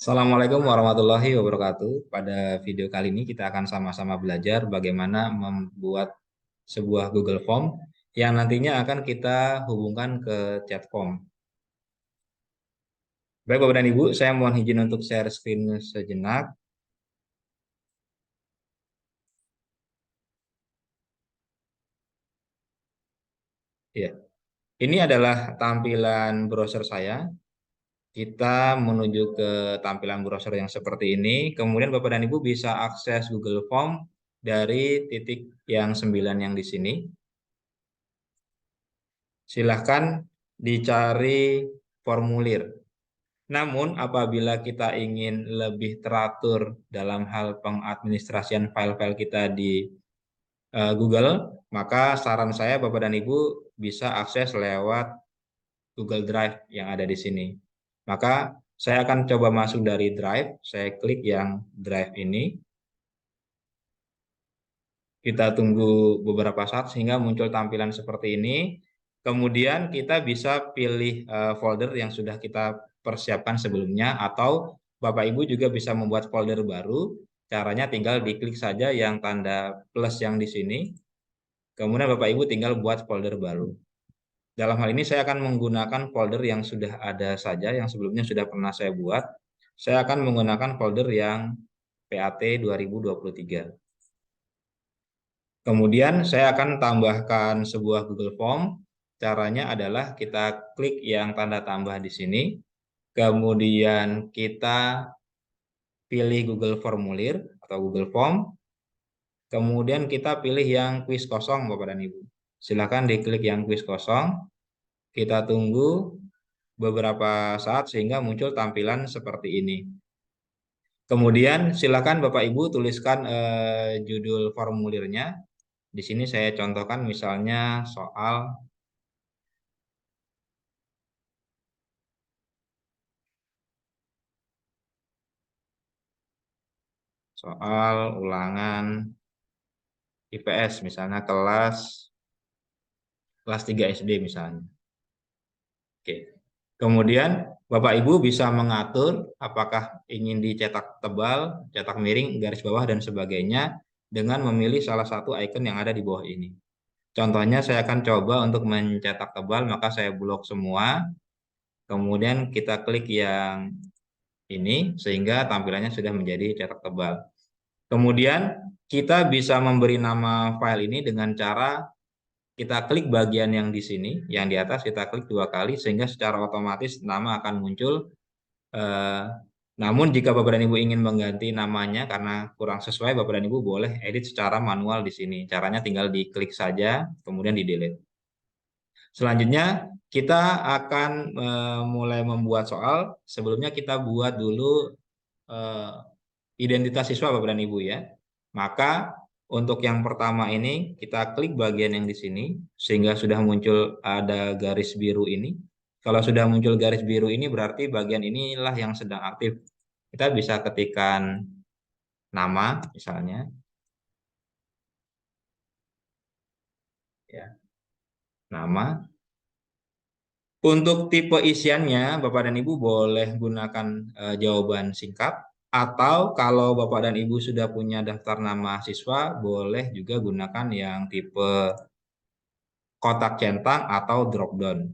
Assalamualaikum warahmatullahi wabarakatuh. Pada video kali ini kita akan sama-sama belajar bagaimana membuat sebuah Google Form yang nantinya akan kita hubungkan ke chat form. Baik Bapak dan Ibu, saya mohon izin untuk share screen sejenak. Ya, ini adalah tampilan browser saya. Kita menuju ke tampilan browser yang seperti ini. Kemudian Bapak dan Ibu bisa akses Google Form dari titik yang 9 yang di sini. Silahkan dicari formulir. Namun apabila kita ingin lebih teratur dalam hal pengadministrasian file-file kita di Google, maka saran saya Bapak dan Ibu bisa akses lewat Google Drive yang ada di sini. Maka saya akan coba masuk dari Drive, saya klik yang Drive ini. Kita tunggu beberapa saat sehingga muncul tampilan seperti ini. Kemudian kita bisa pilih folder yang sudah kita persiapkan sebelumnya atau Bapak Ibu juga bisa membuat folder baru. Caranya tinggal diklik saja yang tanda plus yang di sini. Kemudian Bapak Ibu tinggal buat folder baru. Dalam hal ini saya akan menggunakan folder yang sudah ada saja, yang sebelumnya sudah pernah saya buat. Saya akan menggunakan folder yang PAT 2023. Kemudian saya akan tambahkan sebuah Google Form. Caranya adalah kita klik yang tanda tambah di sini. Kemudian kita pilih Google Formulir atau Google Form. Kemudian kita pilih yang kuis kosong Bapak dan Ibu. Silakan diklik yang kuis kosong. Kita tunggu beberapa saat sehingga muncul tampilan seperti ini. Kemudian silakan Bapak Ibu tuliskan judul formulirnya. Di sini saya contohkan misalnya soal ulangan IPS misalnya kelas 3 SD misalnya. Oke. Kemudian Bapak Ibu bisa mengatur apakah ingin dicetak tebal, cetak miring, garis bawah dan sebagainya dengan memilih salah satu icon yang ada di bawah ini. Contohnya saya akan coba untuk mencetak tebal, maka saya blok semua. Kemudian kita klik yang ini sehingga tampilannya sudah menjadi cetak tebal. Kemudian kita bisa memberi nama file ini dengan cara kita klik bagian yang di sini, yang di atas kita klik 2 kali sehingga secara otomatis nama akan muncul. Eh, Namun jika Bapak dan Ibu ingin mengganti namanya karena kurang sesuai, Bapak dan Ibu boleh edit secara manual di sini. Caranya tinggal diklik saja, kemudian di delete. Selanjutnya kita akan mulai membuat soal. Sebelumnya kita buat dulu eh, identitas siswa Bapak dan Ibu ya. Maka untuk yang pertama ini kita klik bagian yang di sini sehingga sudah muncul ada garis biru ini. Kalau sudah muncul garis biru ini berarti bagian inilah yang sedang aktif. Kita bisa ketikkan nama misalnya ya, nama. Untuk tipe isiannya Bapak dan Ibu boleh gunakan jawaban singkat atau kalau Bapak dan Ibu sudah punya daftar nama siswa boleh juga gunakan yang tipe kotak centang atau drop down.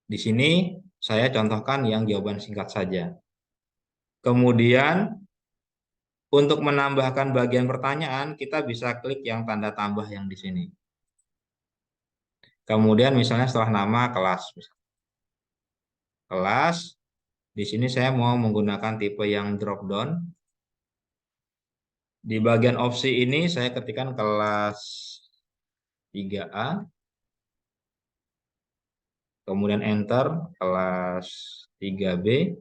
Di sini saya contohkan yang jawaban singkat saja. Kemudian untuk menambahkan bagian pertanyaan kita bisa klik yang tanda tambah yang di sini. Kemudian misalnya setelah nama kelas. Kelas, di sini saya mau menggunakan tipe yang drop down. Di bagian opsi ini saya ketikkan kelas 3A. Kemudian enter kelas 3B.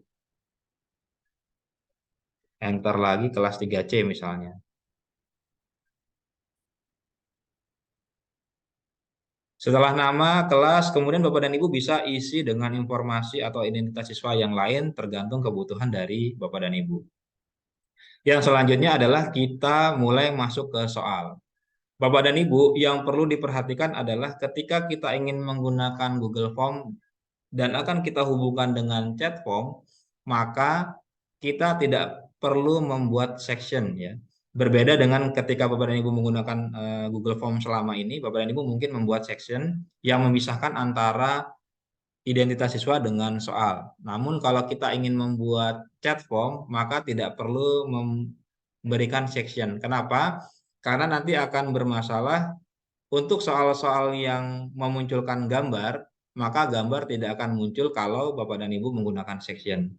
Enter lagi kelas 3C misalnya. Setelah nama, kelas, kemudian Bapak dan Ibu bisa isi dengan informasi atau identitas siswa yang lain tergantung kebutuhan dari Bapak dan Ibu. Yang selanjutnya adalah kita mulai masuk ke soal. Bapak dan Ibu, yang perlu diperhatikan adalah ketika kita ingin menggunakan Google Form dan akan kita hubungkan dengan chat form, maka kita tidak perlu membuat section ya. Berbeda dengan ketika Bapak dan Ibu menggunakan Google Form selama ini, Bapak dan Ibu mungkin membuat section yang memisahkan antara identitas siswa dengan soal. Namun kalau kita ingin membuat chat form, maka tidak perlu memberikan section. Kenapa? Karena nanti akan bermasalah untuk soal-soal yang memunculkan gambar, maka gambar tidak akan muncul kalau Bapak dan Ibu menggunakan section.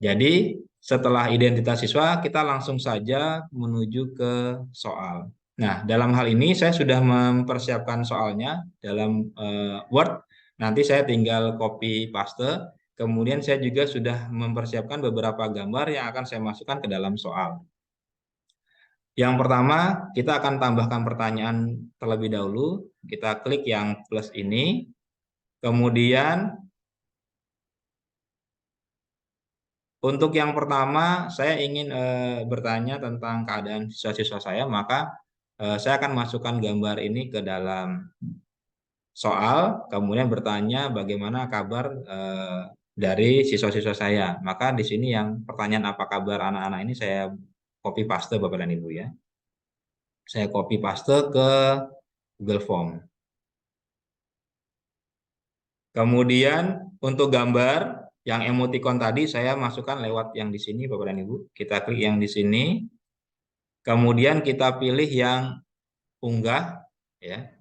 Jadi setelah identitas siswa, kita langsung saja menuju ke soal. Nah, dalam hal ini saya sudah mempersiapkan soalnya dalam Word. Nanti saya tinggal copy paste. Kemudian saya juga sudah mempersiapkan beberapa gambar yang akan saya masukkan ke dalam soal. Yang pertama, kita akan tambahkan pertanyaan terlebih dahulu. Kita klik yang plus ini. Kemudian untuk yang pertama, saya ingin bertanya tentang keadaan siswa-siswa saya, maka saya akan masukkan gambar ini ke dalam soal, kemudian bertanya bagaimana kabar dari siswa-siswa saya. Maka di sini yang pertanyaan apa kabar anak-anak ini saya copy paste Bapak dan Ibu ya. Saya copy paste ke Google Form. Kemudian untuk gambar yang emoticon tadi saya masukkan lewat yang di sini Bapak dan Ibu. Kita klik yang di sini. Kemudian kita pilih yang unggah ya.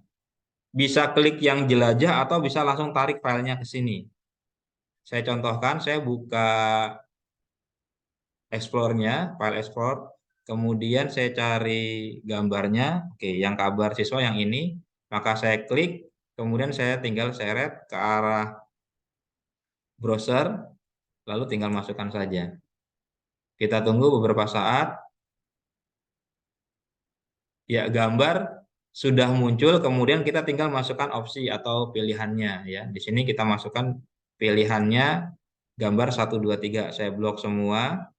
Bisa klik yang jelajah atau bisa langsung tarik filenya ke sini. Saya contohkan, saya buka Explore-nya, file Explore. Kemudian saya cari gambarnya. Oke, yang kabar siswa yang ini, maka saya klik, kemudian saya tinggal seret ke arah browser, lalu tinggal masukkan saja. Kita tunggu beberapa saat. Ya, gambar sudah muncul, kemudian kita tinggal masukkan opsi atau pilihannya ya. Di sini kita masukkan pilihannya gambar 1 2 3. Saya blok semua.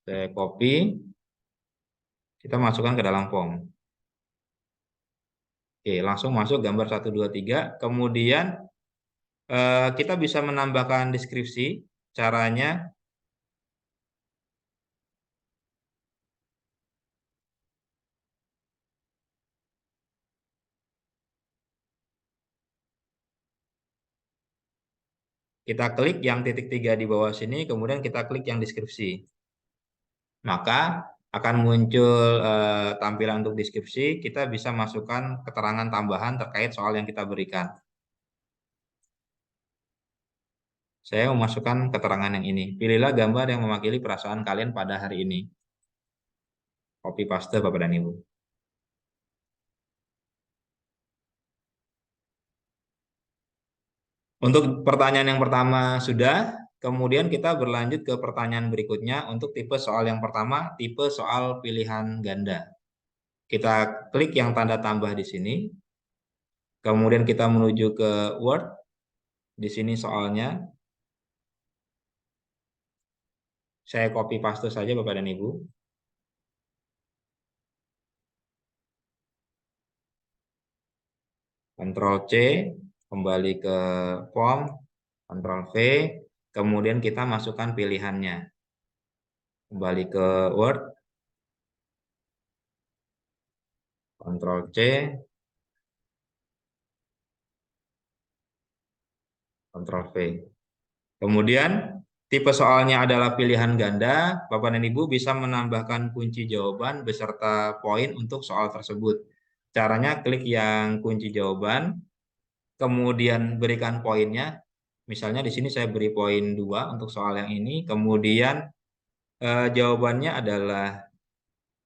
Saya copy. Kita masukkan ke dalam form. Oke, langsung masuk gambar 1 2 3. Kemudian kita bisa menambahkan deskripsi. Caranya kita klik yang titik 3 di bawah sini, kemudian kita klik yang deskripsi. Maka akan muncul tampilan untuk deskripsi, kita bisa masukkan keterangan tambahan terkait soal yang kita berikan. Saya memasukkan keterangan yang ini. Pilihlah gambar yang mewakili perasaan kalian pada hari ini. Copy paste Bapak dan Ibu. Untuk pertanyaan yang pertama sudah, kemudian kita berlanjut ke pertanyaan berikutnya. Untuk tipe soal yang pertama, tipe soal pilihan ganda. Kita klik yang tanda tambah di sini. Kemudian kita menuju ke Word. Di sini soalnya. Saya copy paste saja Bapak dan Ibu. Ctrl C, kembali ke form, Ctrl V, kemudian kita masukkan pilihannya. Kembali ke Word, Ctrl C, Ctrl V. Kemudian tipe soalnya adalah pilihan ganda. Bapak dan Ibu bisa menambahkan kunci jawaban beserta poin untuk soal tersebut. Caranya klik yang kunci jawaban, kemudian berikan poinnya. Misalnya di sini saya beri poin 2 untuk soal yang ini. Kemudian jawabannya adalah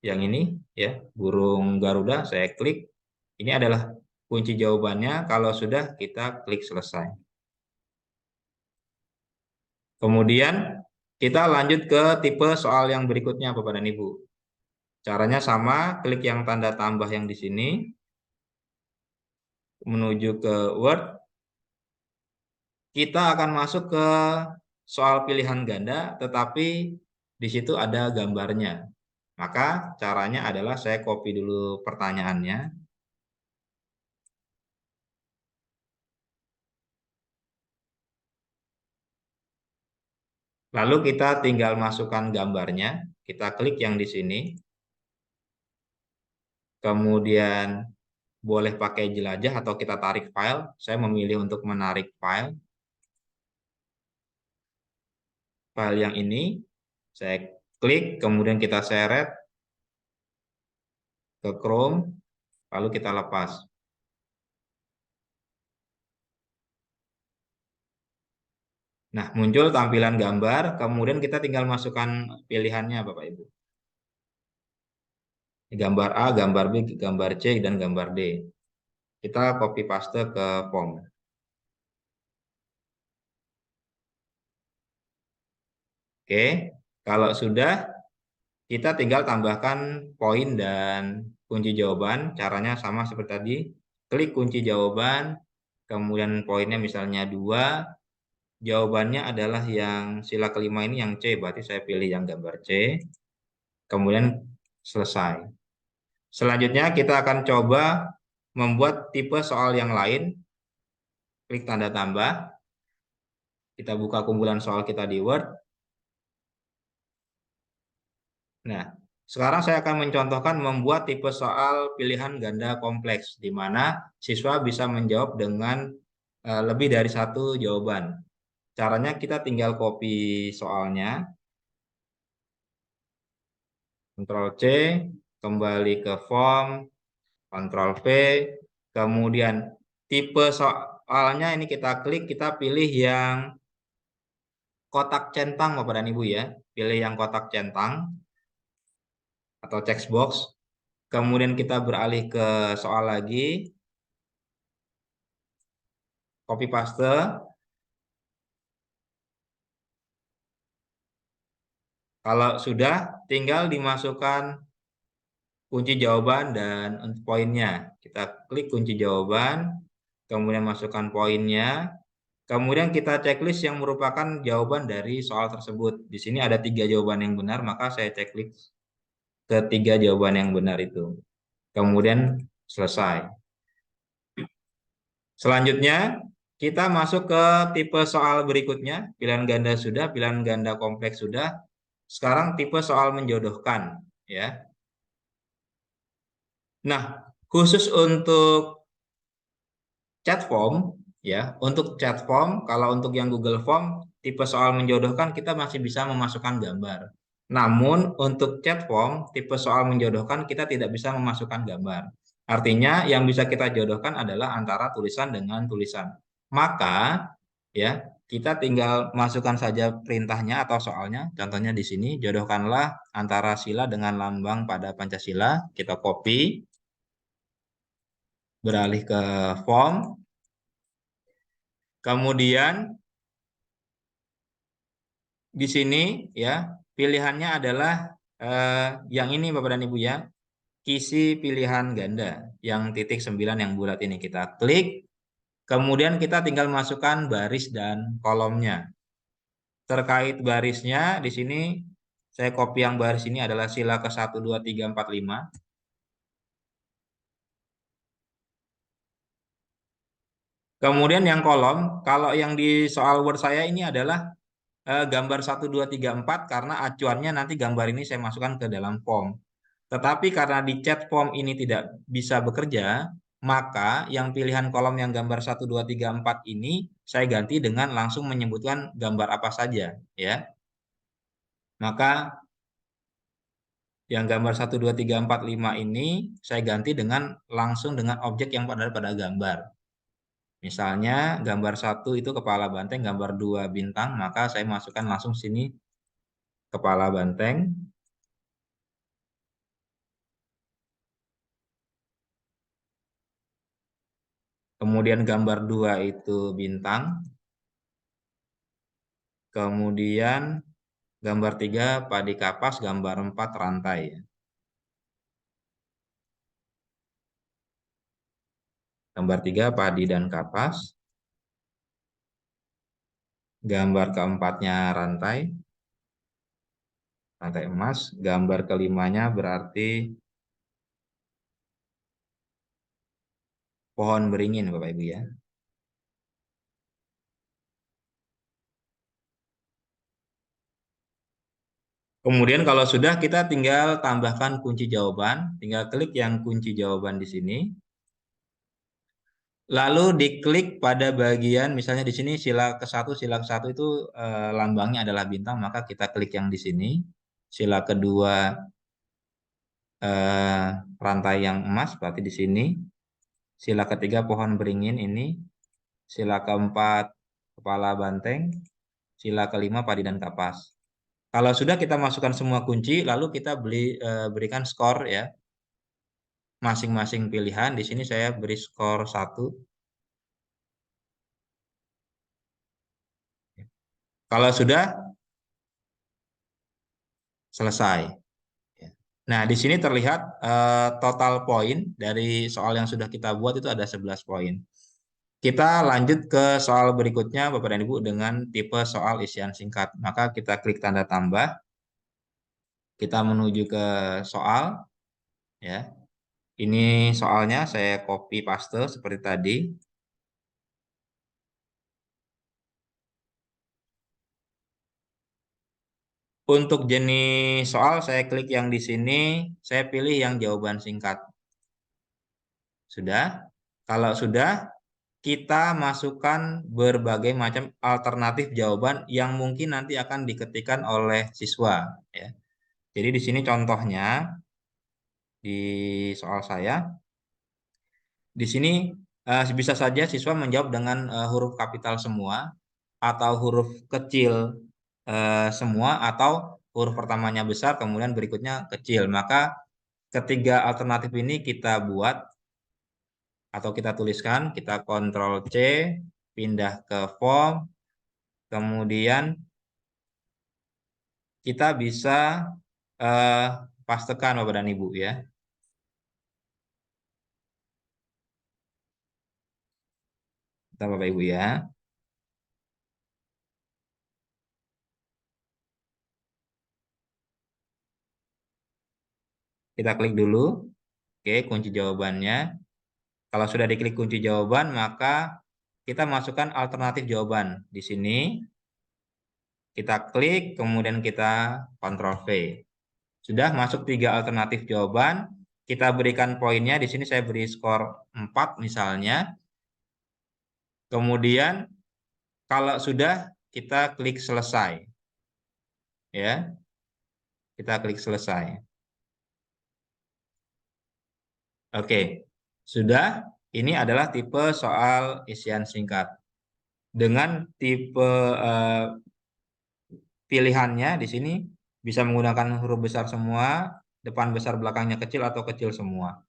yang ini ya, burung Garuda. Saya klik. Ini adalah kunci jawabannya. Kalau sudah kita klik selesai. Kemudian kita lanjut ke tipe soal yang berikutnya Bapak dan Ibu. Caranya sama, klik yang tanda tambah yang di sini, menuju ke Word. Kita akan masuk ke soal pilihan ganda, tetapi di situ ada gambarnya. Maka caranya adalah saya copy dulu pertanyaannya. Lalu kita tinggal masukkan gambarnya. Kita klik yang di sini. Kemudian boleh pakai jelajah atau kita tarik file. Saya memilih untuk menarik file. File yang ini saya klik, kemudian kita seret ke Chrome, lalu kita lepas. Nah, muncul tampilan gambar, kemudian kita tinggal masukkan pilihannya, Bapak Ibu. Gambar A, gambar B, gambar C, dan gambar D. Kita copy paste ke form. Oke, kalau sudah, kita tinggal tambahkan poin dan kunci jawaban. Caranya sama seperti tadi. Klik kunci jawaban, kemudian poinnya misalnya 2. Jawabannya adalah yang sila kelima ini yang C, berarti saya pilih yang gambar C. Kemudian selesai. Selanjutnya kita akan coba membuat tipe soal yang lain. Klik tanda tambah. Kita buka kumpulan soal kita di Word. Nah, sekarang saya akan mencontohkan membuat tipe soal pilihan ganda kompleks, di mana siswa bisa menjawab dengan lebih dari satu jawaban. Caranya kita tinggal copy soalnya, Ctrl C, kembali ke form, Ctrl V, kemudian tipe soalnya ini kita klik, kita pilih yang kotak centang Bapak dan Ibu ya. Pilih yang kotak centang atau text box. Kemudian kita beralih ke soal lagi, copy paste. Kalau sudah, tinggal dimasukkan kunci jawaban dan poinnya. Kita klik kunci jawaban, kemudian masukkan poinnya. Kemudian kita checklist yang merupakan jawaban dari soal tersebut. Di sini ada 3 jawaban yang benar, maka saya checklist ketiga jawaban yang benar itu. Kemudian selesai. Selanjutnya, kita masuk ke tipe soal berikutnya. Pilihan ganda sudah, pilihan ganda kompleks sudah. Sekarang tipe soal menjodohkan, ya. Nah, khusus untuk chat form, ya, untuk chat form, kalau untuk yang Google Form, tipe soal menjodohkan kita masih bisa memasukkan gambar. Namun untuk chat form, tipe soal menjodohkan kita tidak bisa memasukkan gambar. Artinya yang bisa kita jodohkan adalah antara tulisan dengan tulisan. Maka ya, kita tinggal masukkan saja perintahnya atau soalnya. Contohnya di sini, jodohkanlah antara sila dengan lambang pada Pancasila. Kita copy, beralih ke form. Kemudian di sini ya, pilihannya adalah yang ini Bapak dan Ibu ya. Isi pilihan ganda yang titik 9 yang bulat ini kita klik. Kemudian kita tinggal masukkan baris dan kolomnya. Terkait barisnya di sini saya copy yang baris ini adalah sila ke 1, 2, 3, 4, 5. Kemudian yang kolom, kalau yang di soal Word saya ini adalah gambar 1, 2, 3, 4 karena acuannya nanti gambar ini saya masukkan ke dalam form. Tetapi karena di chat form ini tidak bisa bekerja, maka yang pilihan kolom yang gambar 1, 2, 3, 4 ini saya ganti dengan langsung menyebutkan gambar apa saja, ya. Maka yang gambar 1, 2, 3, 4, 5 ini saya ganti dengan langsung dengan objek yang pada gambar. Misalnya gambar 1 itu kepala banteng, gambar 2 bintang, maka saya masukkan langsung sini kepala banteng. Kemudian gambar 2 itu bintang. Kemudian gambar 3 padi kapas, gambar 4 rantai. Gambar 3 padi dan kapas. Gambar keempatnya rantai, rantai emas. Gambar kelimanya berarti pohon beringin Bapak Ibu ya. Kemudian kalau sudah, kita tinggal tambahkan kunci jawaban, tinggal klik yang kunci jawaban di sini. Lalu diklik pada bagian, misalnya di sini sila ke-1 itu lambangnya adalah bintang, maka kita klik yang di sini. Sila kedua rantai yang emas, berarti di sini. Sila ketiga pohon beringin ini. Sila keempat kepala banteng. Sila kelima padi dan kapas. Kalau sudah kita masukkan semua kunci, lalu kita berikan skor ya. Masing-masing pilihan. Di sini saya beri skor 1. Kalau sudah, selesai. Nah, di sini terlihat total poin dari soal yang sudah kita buat itu ada 11 poin. Kita lanjut ke soal berikutnya, Bapak dan Ibu, dengan tipe soal isian singkat. Maka kita klik tanda tambah. Kita menuju ke soal. Ya. Ini soalnya saya copy paste seperti tadi. Untuk jenis soal, saya klik yang di sini. Saya pilih yang jawaban singkat. Sudah? Kalau sudah, kita masukkan berbagai macam alternatif jawaban yang mungkin nanti akan diketikkan oleh siswa. Ya. Jadi di sini contohnya di soal saya, di sini bisa saja siswa menjawab dengan huruf kapital semua, atau huruf kecil semua, atau huruf pertamanya besar, kemudian berikutnya kecil. Maka ketiga alternatif ini kita buat atau kita tuliskan, kita Ctrl C, pindah ke form, kemudian kita bisa pastekan Bapak dan Ibu ya. Kita Bapak Ibu ya. Kita klik dulu. Oke, kunci jawabannya. Kalau sudah diklik kunci jawaban, maka kita masukkan alternatif jawaban. Di sini kita klik, kemudian kita Ctrl V. Sudah masuk 3 alternatif jawaban. Kita berikan poinnya. Di sini saya beri skor 4 misalnya. Kemudian kalau sudah, kita klik selesai. Ya. Kita klik selesai. Oke. Sudah. Ini adalah tipe soal isian singkat. Dengan tipe pilihannya di sini bisa menggunakan huruf besar semua, depan besar belakangnya kecil, atau kecil semua.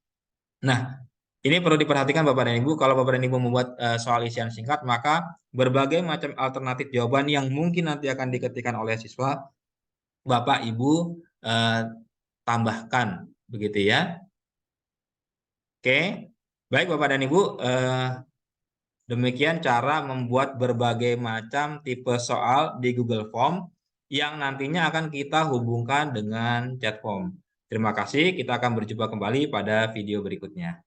Nah, ini perlu diperhatikan Bapak dan Ibu, kalau Bapak dan Ibu membuat soal isian singkat, maka berbagai macam alternatif jawaban yang mungkin nanti akan diketikkan oleh siswa, Bapak Ibu tambahkan, begitu ya. Oke, baik Bapak dan Ibu, demikian cara membuat berbagai macam tipe soal di Google Form yang nantinya akan kita hubungkan dengan chat form. Terima kasih, kita akan berjumpa kembali pada video berikutnya.